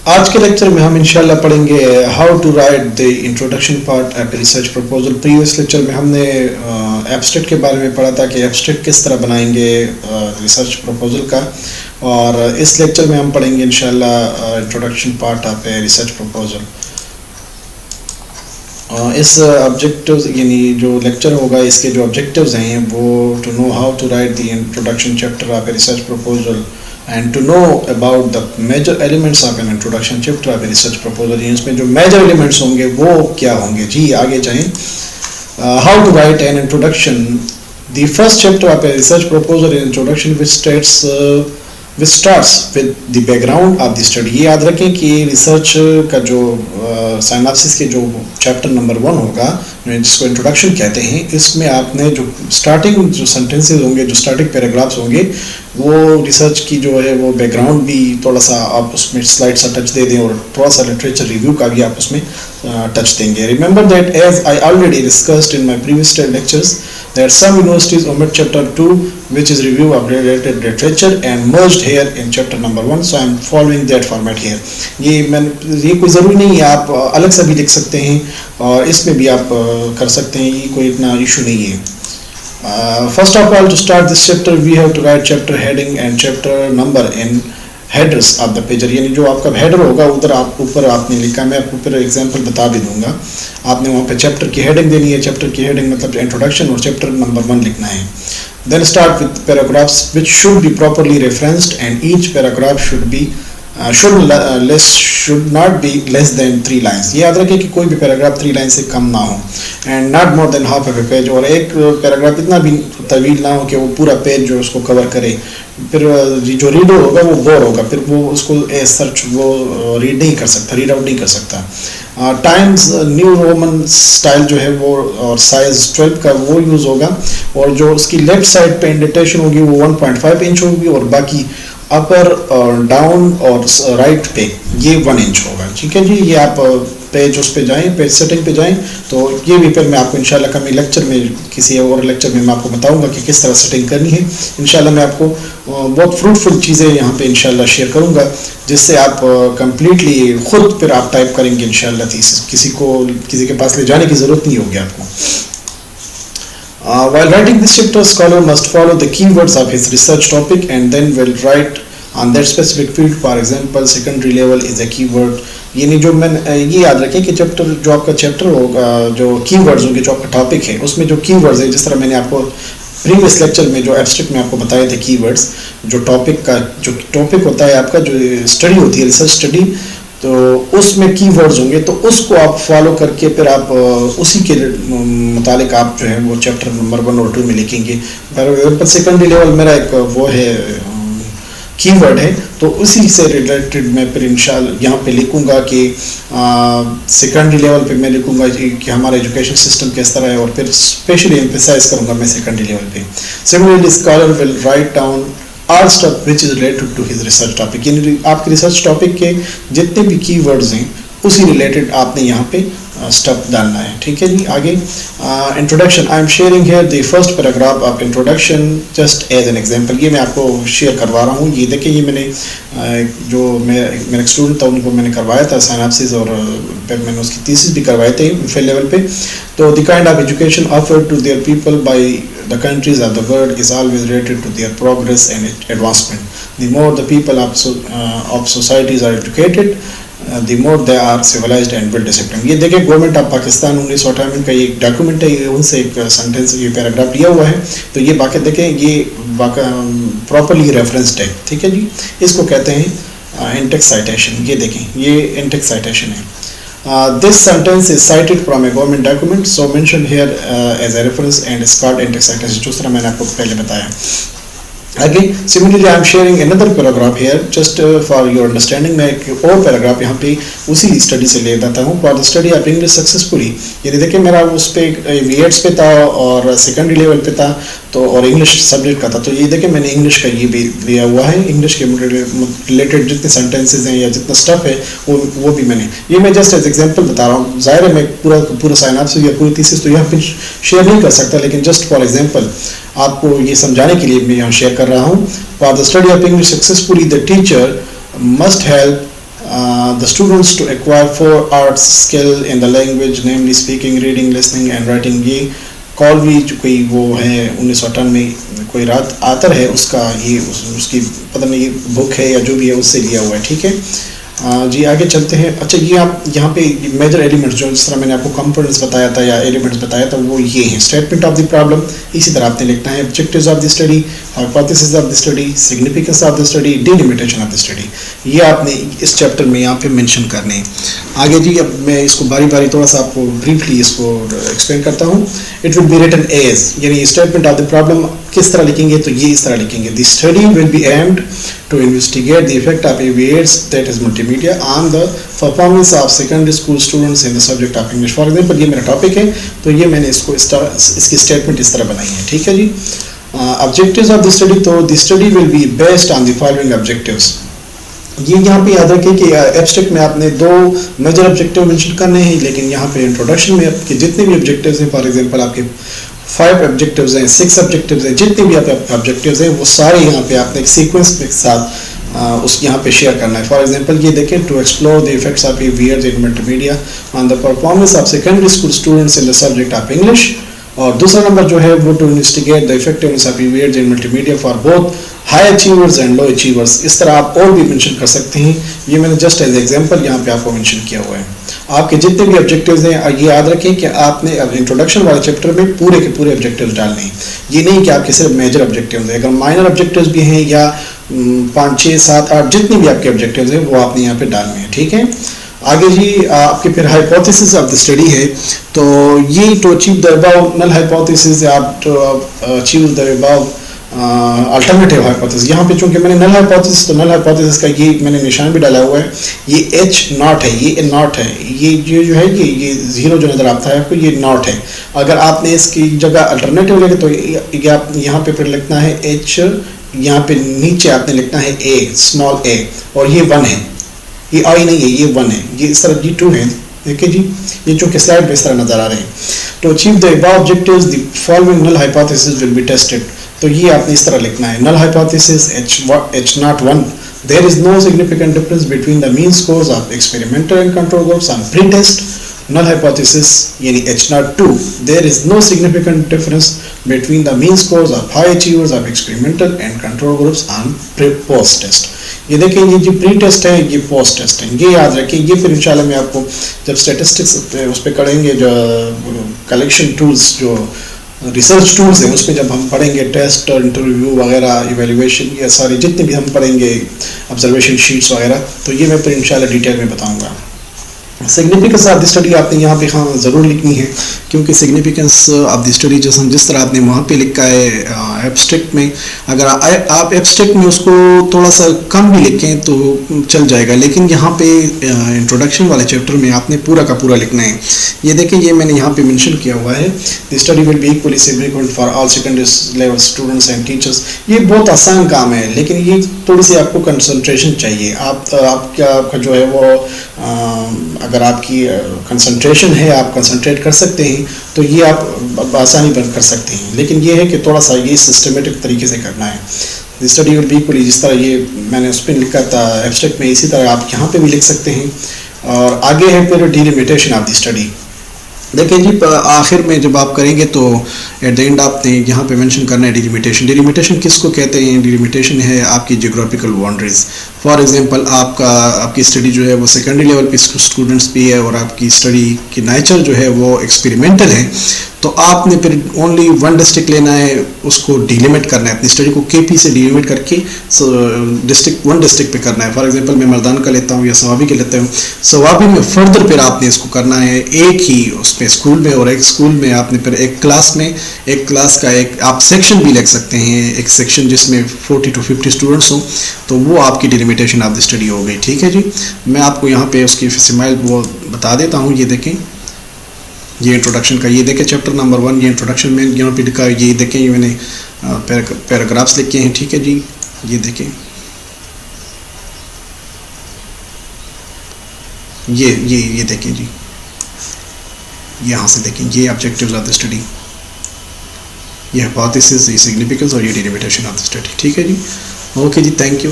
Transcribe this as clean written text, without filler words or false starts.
आज के लेक्चर में हम इंशाल्लाह पढ़ेंगे how to write the introduction part of research proposal. Previous lecture में हमने एब्स्ट्रैक्ट के बारे में पढ़ा था कि एब्स्ट्रैक्ट किस तरह बनाएंगे रिसर्च प्रपोजल का, और इस लेक्चर में हम पढ़ेंगे इंशाल्लाह introduction part of a research proposal. इस ऑब्जेक्टिव्स यानी जो लेक्चर होगा इसके जो ऑब्जेक्टिव्स हैं वो to know how to write the introduction chapter of a research proposal and to know about the major elements of an introduction chapter of a research proposal। इसमें जो major elements होंगे वो क्या होंगे। जी आगे जाएं। How to write an introduction। The first chapter of a research proposal is introduction which starts with the background of the study। ये याद रखें कि रिसर्च का जो साइनॉप्सिस के जो चैप्टर नंबर 1 होगा जिसको इंट्रोडक्शन कहते हैं, इसमें आपने जो स्टार्टिंग जो सेंटेंसेस होंगे, जो स्टार्टिंग पैराग्राफ्स होंगे, वो रिसर्च की जो है वो बैकग्राउंड भी थोड़ा सा आप उसमें स्लाइड सा टच दे दें और थोड़ा सा लिटरेचर रिव्यू का भी आप उसमें टच देंगे। Remember that as I already discussed in my previous lectures that some universities omit chapter 2 which is review of related literature and merged here in chapter number 1, so I am following that format here। ये कोई ज़रूरी नहीं है, आप अलग से भी लिख सकते हैं और इसमें भी आप कर सकते हैं, ये कोई इतना इशू नहीं है। First of all, to start this chapter we have to write chapter heading and chapter number in headers of the pager, यानी जो आपका हेडर होगा उधर आप ऊपर आपने लिखा, मैं आपको फिर एग्जांपल बता भी दूंगा। आपने वहाँ पे चैप्टर की हेडिंग देनी है, चैप्टर की हेडिंग मतलब इंट्रोडक्शन, और चैप्टर नंबर 1 लिखना है। Then start with paragraphs which should be properly referenced and each paragraph should not be less than 3 lines. ये याद रखें कि कोई भी पैराग्राफ 3 लाइन से कम ना हो, and not more than half of A page, और एक पैराग्राफ इतना भी तवील ना हो कि वो पूरा पेज जो उसको कवर करे, फिर जो रीडर होगा वो बोर होगा, फिर वो उसको सर्च वो रीड नहीं कर सकता, रीड आउट नहीं कर सकता। टाइम्स न्यू रोमन स्टाइल जो है वो और साइज 12 का वो यूज़ होगा, और जो उसकी लेफ्ट साइड पे इंडेंटेशन होगी वो 1.5 इंच होगी, और बाकी अपर और डाउन और राइट पे ये 1 इंच होगा। ठीक है जी, ये आप पेज उस पे जाएं, पेज सेटिंग पे जाएं, तो ये भी फिर मैं आपको इंशाल्लाह कभी लेक्चर में, किसी और लेक्चर में मैं आपको बताऊंगा कि किस तरह सेटिंग करनी है। इंशाल्लाह मैं आपको बहुत फ्रूटफुल चीज़ें यहाँ पे इंशाल्लाह शेयर करूँगा, जिससे आप कंप्लीटली खुद फिर आप टाइप करेंगे इंशाल्लाह थीसिस, किसी के पास ले जाने की ज़रूरत नहीं होगी आपको। While writing this chapter, scholar must follow the keywords of his research topic and then will write on that specific field। For example, secondary level is a keyword। यानी जो ये याद रखें कि चैप्टर जो आपका चैप्टर होगा, जो कीवर्ड्स होंगे, जो आपका टॉपिक है उसमें जो कीवर्ड्स है, जिस तरह मैंने आपको प्रीवियस लेक्चर में जो एब्स्ट्रैक्ट में आपको बताए थे कीवर्ड्स, जो टॉपिक होता है आपका, जो स्टडी होती है रिसर्च स्टडी, तो उसमें कीवर्ड्स होंगे, तो उसको आप फॉलो करके फिर आप उसी के मुतालिक आप जो है वो चैप्टर नंबर 1 और 2 में लिखेंगे। पर सेकेंडरी लेवल मेरा एक वो है कीवर्ड है, तो उसी से रिलेटेड मैं फिर इंशाल्लाह यहाँ पे लिखूँगा कि सेकेंडरी लेवल पे मैं लिखूँगा कि हमारा एजुकेशन सिस्टम किस तरह है, और फिर स्पेशली एम्फेसाइज करूँगा मैं सेकेंडरी लेवल पे। Similarly scholar will write down all stuff which is related to his research topic, यानी आपके रिसर्च टॉपिक के जितने भी कीवर्ड्स हैं उसी रिलेटेड आपने यहाँ पे स्टफ डालना है। ठीक है जी, आगे introduction. I am sharing here the first paragraph of introduction just as an example. ये मैं आपको शेयर करवा रहा हूँ। ये देखिए, ये मैंने जो मेरा स्टूडेंट था उनको मैंने करवाया था साइनॉप्सिस, और फिर मैंने उसकी थीसिस भी करवाए थे फेल लेवल पे। तो the kind of education offered to their people by the countries of the world is always related to their progress and advancement। The more the people of societies are educated, the more they are civilized and well disciplined। ये देखिए, government of Pakistan 1958 का ये document है, ये उनसे एक sentence, ये paragraph लिया हुआ है। तो ये बाकी देखें, ये प्रॉपरली रेफरेंस्ड है। ठीक है जी, इसको कहते हैं इंटेक्स साइटेशन। ये देखें, ये इंटेक्स साइटेशन है। This sentence is cited from a government document, so mentioned here as a reference and is called index citation, जिस तरह मैंने आपको पहले बताया। Again, similarly, I am sharing another paragraph here just for your understanding। मैं एक और paragraph यहाँ पे उसी स्टडी से ले जाता हूँ। For the study of English successfully, ये देखिए मेरा उस पे VETs पे था और सेकेंडरी लेवल पे था, तो और इंग्लिश सब्जेक्ट का था। तो ये देखिए मैंने इंग्लिश का ये भी लिया हुआ है, इंग्लिश के रिलेटेड जितने सेंटेंसेज हैं या जितना स्टफ है वो भी मैंने, ये मैं जस्ट एज एग्जांपल बता रहा हूँ। ज़ाहिर है मैं पूरा साइनॉप्सिस या पूरी थीसिस तो यहाँ पे शेयर नहीं कर सकता, लेकिन जस्ट फॉर एग्जांपल आपको ये समझाने के लिए मैं यहाँ शेयर कर रहा हूँ। For the study of English successfully the teacher must help the students to acquire 4 arts skill in the language, namely speaking, reading, listening and writing. ये कॉलवी जो कोई वो है 1998 में कोई रात आतर है उसका ये उसकी पता नहीं ये बुक है या जो भी है उससे लिया हुआ है, ठीक है। जी आगे चलते हैं। अच्छा, ये आप यहाँ पे मेजर एलिमेंट्स जो जिस तरह मैंने आपको कंपोनेंट्स बताया था या एलिमेंट्स बताया था वो ये हैं। स्टेटमेंट ऑफ द प्रॉब्लम, इसी तरह आपने लिखना है। Objectives of the study, hypothesis of the study, significance of the study, delimitation of the study, ये आपने इस चैप्टर में यहाँ पे मेंशन करने हैं। आगे जी अब मैं इसको बारी बारी थोड़ा सा आपको ब्रीफली इसको एक्सप्लेन करता हूँ। It will be written as, यानी स्टेटमेंट ऑफ द प्रॉब्लम किस तरह लिखेंगे तो ये इस तरह लिखेंगे। The study will be aimed to investigate the effect of AVAs, that is multimedia, on the performance of secondary school students in the subject of English. For example, ये मेरा टॉपिक है तो ये मैंने इसको इसकी स्टेटमेंट इस तरह बनाई है, ठीक है जी। ऑब्जेक्टिव्स ऑफ द स्टडी, तो the study will be based on the following objectives. ये यहाँ पे याद रखें कि एब्स्ट्रैक्ट में आपने 2 मेजर ऑब्जेक्टिव मेंशन करने हैं, लेकिन यहाँ पे इंट्रोडक्शन में आपके जितने भी ऑब्जेक्टिव्स हैं, फॉर एग्जांपल आपके 5 ऑब्जेक्टिव्स हैं, 6 ऑब्जेक्टिव्स हैं, जितने भी आप ऑब्जेक्टिव्स हैं वो सारे यहाँ पे आपने एक सीक्वेंस के साथ उस यहाँ पे शेयर करना है। फॉर एग्जांपल ये देखें, to explore the effects of AVAs in multimedia on the performance of secondary school students in the subject of English. और दूसरा नंबर जो है वो to investigate the effectiveness of AVAs in multimedia for both high achievers and low achievers. इस तरह आप और भी मेंशन कर सकते हैं, ये मैंने जस्ट एज एग्जांपल यहाँ पे आपको मेंशन किया हुआ है। आपके जितने भी ऑब्जेक्टिव्स हैं ये याद रखें कि आपने अब इंट्रोडक्शन वाले चैप्टर में पूरे के पूरे ऑब्जेक्टिव्स डालने हैं। ये नहीं कि आपके सिर्फ मेजर ऑब्जेक्टिव्स हैं, अगर माइनर ऑब्जेक्टिव्स भी हैं या 5, 6, 7, 8 जितने भी आपके ऑब्जेक्टिव्स हैं वो आपने यहाँ पे डालने हैं, ठीक है। आगे जी आपके फिर हाइपोथेसिस ऑफ द स्टडी है, तो ये to achieve the above null hypothesis, आप to achieve the above alternative hypothesis. यहाँ पे चूंकि मैंने नल हाइपोथेसिस, तो नल हाइपोथेसिस का ये मैंने निशान भी डाला हुआ है, ये H0 है, ये नॉट है, ये जो है ये 0 जो नज़र आता है आपको ये नॉट है। अगर आपने इसकी जगह अल्टरनेटिव लेंगे तो ये आप यहाँ पे फिर लिखना है H, यहाँ पे नीचे आपने लिखना है A, स्मॉल a, और ये 1 है, ये I नहीं है, ये 1 है, ये इस तरह जी 2 है, ठीक है जी। ये चूँकि स्लाइड पे इस तरह नज़र आ रहे हैं। To achieve the above objectives the following null hypothesis will be tested, तो ये आपने इस तरह लिखना है। Null hypothesis H01, there is no significant difference between the mean scores of experimental and control groups on pre test. Null hypothesis यानी H02, there is no significant difference between the mean scores of high achievers of experimental and control groups on post test. ये देखें, ये जो pre test है ये post test है, ये याद रखें। ये फिर इंशाल्लाह मैं आपको जब स्टैटिस्टिक्स उस पर करेंगे, जो कलेक्शन टूल्स जो रिसर्च टूल्स हैं उसमें जब हम पढ़ेंगे टेस्ट और इंटरव्यू वगैरह, इवैल्यूएशन, ये सारे जितने भी हम पढ़ेंगे ऑब्जर्वेशन शीट्स वगैरह, तो ये मैं फिर इंशाल्लाह डिटेल में बताऊंगा। सिग्निफिकेंस ऑफ द स्टडी आपने यहाँ पे हाँ ज़रूर लिखनी है, क्योंकि सिग्निफिकेंस ऑफ द स्टडी जिस तरह आपने वहाँ पे लिखा है एब्स्ट्रैक्ट में, अगर आप एब्स्ट्रैक्ट में उसको थोड़ा सा कम भी लिखें तो चल जाएगा, लेकिन यहाँ पे इंट्रोडक्शन वाले चैप्टर में आपने पूरा का पूरा लिखना है। ये देखें, ये मैंने यहाँ पे मेंशन किया हुआ है, the study will be equally significant for all secondary level students and teachers. ये बहुत आसान काम है, लेकिन ये थोड़ी सी आपको कंसंट्रेशन चाहिए। आपका जो है वो अगर आपकी कंसंट्रेशन है, आप कंसंट्रेट कर सकते हैं तो ये आप आसानी बन कर सकते हैं, लेकिन ये है कि थोड़ा सा ये सिस्टमेटिक तरीके से करना है। The study will be equally, जिस तरह ये मैंने उस पर लिखा था एब्स्ट्रैक्ट में, इसी तरह आप यहाँ पे भी लिख सकते हैं। और आगे है फिर डिलिमिटेशन ऑफ द स्टडी। देखिए जी, आखिर में जब आप करेंगे तो एट द एंड आपने यहाँ पे मेंशन करना है डिलिमिटेशन। डिलिमिटेशन किसको कहते हैं? डिलिमिटेशन है आपकी जियोग्राफिकल बाउंड्रीज। फॉर एग्जांपल आपकी स्टडी जो है वो सेकेंडरी लेवल पे स्टूडेंट्स पे है और आपकी स्टडी की नेचर जो है वो एक्सपेरिमेंटल है, तो आपने फिर ओनली 1 डिस्ट्रिक्ट लेना है, उसको डिलिमिट करना है, अपनी स्टडी को KP से डिलिमिट करके 1 डिस्ट्रिक्ट पे करना है। फॉर एग्जांपल मैं मर्दान का लेता हूँ या सवाबी का लेता हूँ, सवाबी में फर्दर फिर आपने इसको करना है एक ही उसमें स्कूल में, और एक स्कूल में आपने फिर एक क्लास में, एक क्लास का एक आप सेक्शन भी लिख सकते हैं, एक सेक्शन जिसमें 40 to 50 स्टूडेंट्स हों, तो वो आपकी डिलिमिटेशन ऑफ द स्टडी हो गई। ठीक है जी, मैं आपको यहाँ पे उसकी सिमाइल वो बता देता हूँ। ये देखें, ये इंट्रोडक्शन का, ये देखें चैप्टर नंबर 1, ये इंट्रोडक्शन में यहाँ पे लिखा है, ये देखें, ये मैंने पैराग्राफ्स लिखे हैं। ठीक है जी, ये देखें, ये देखें जी, यहाँ से देखें, ये ऑब्जेक्टिव्स ऑफ द स्टडी, ये हाइपोथेसिस, ये सिग्निफिकेंस और ये डिलिमिटेशन ऑफ द स्टडी। ठीक है जी, ओके जी, थैंक यू।